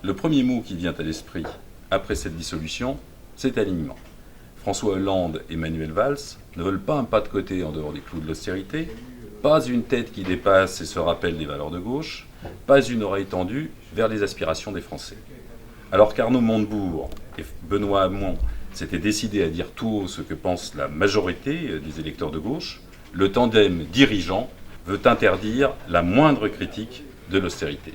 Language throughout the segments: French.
Le premier mot qui vient à l'esprit après cette dissolution, c'est alignement. François Hollande et Manuel Valls ne veulent pas un pas de côté en dehors des clous de l'austérité, pas une tête qui dépasse et se rappelle des valeurs de gauche, pas une oreille tendue vers les aspirations des Français. Alors qu'Arnaud Montebourg et Benoît Hamon s'étaient décidés à dire tout haut ce que pense la majorité des électeurs de gauche, le tandem dirigeant veut interdire la moindre critique de l'austérité.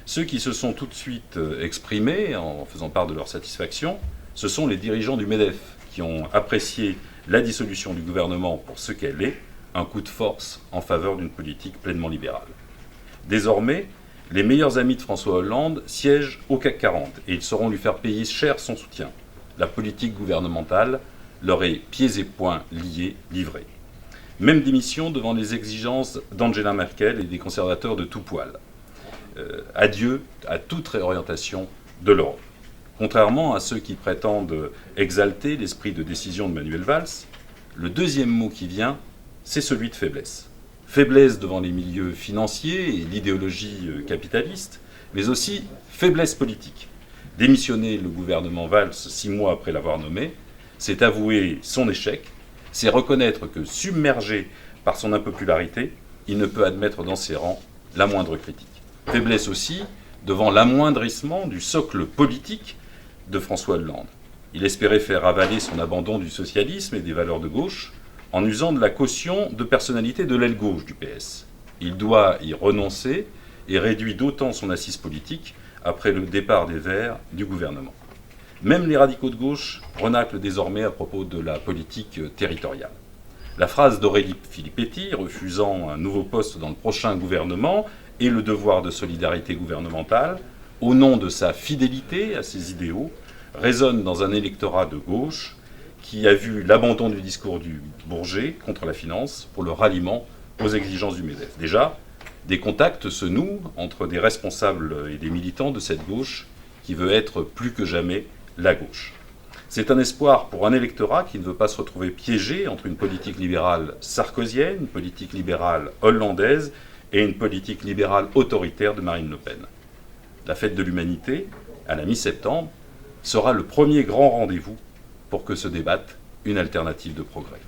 Ceux qui se sont tout de suite exprimés en faisant part de leur satisfaction, ce sont les dirigeants du MEDEF qui ont apprécié la dissolution du gouvernement pour ce qu'elle est, un coup de force en faveur d'une politique pleinement libérale. Désormais, les meilleurs amis de François Hollande siègent au CAC 40 et ils sauront lui faire payer cher son soutien. La politique gouvernementale leur est pieds et poings liés, livrée. Même démission devant les exigences d'Angela Merkel et des conservateurs de tout poil. Adieu à toute réorientation de l'Europe. Contrairement à ceux qui prétendent exalter l'esprit de décision de Manuel Valls, le deuxième mot qui vient, c'est celui de faiblesse. Faiblesse devant les milieux financiers et l'idéologie capitaliste, mais aussi faiblesse politique. Démissionner le gouvernement Valls 6 mois après l'avoir nommé, c'est avouer son échec, c'est reconnaître que, submergé par son impopularité, il ne peut admettre dans ses rangs la moindre critique. Faiblesse aussi devant l'amoindrissement du socle politique de François Hollande. Il espérait faire avaler son abandon du socialisme et des valeurs de gauche en usant de la caution de personnalité de l'aile gauche du PS. Il doit y renoncer et réduit d'autant son assise politique après le départ des Verts du gouvernement. Même les radicaux de gauche renâclent désormais à propos de la politique territoriale. La phrase d'Aurélie Filippetti, refusant un nouveau poste dans le prochain gouvernement et le devoir de solidarité gouvernementale, au nom de sa fidélité à ses idéaux, résonne dans un électorat de gauche qui a vu l'abandon du discours du Bourget contre la finance pour le ralliement aux exigences du MEDEF. Déjà, des contacts se nouent entre des responsables et des militants de cette gauche qui veut être plus que jamais la gauche. C'est un espoir pour un électorat qui ne veut pas se retrouver piégé entre une politique libérale sarkozienne, une politique libérale hollandaise et une politique libérale autoritaire de Marine Le Pen. La fête de l'humanité, à la mi-septembre, sera le premier grand rendez-vous pour que se débatte une alternative de progrès.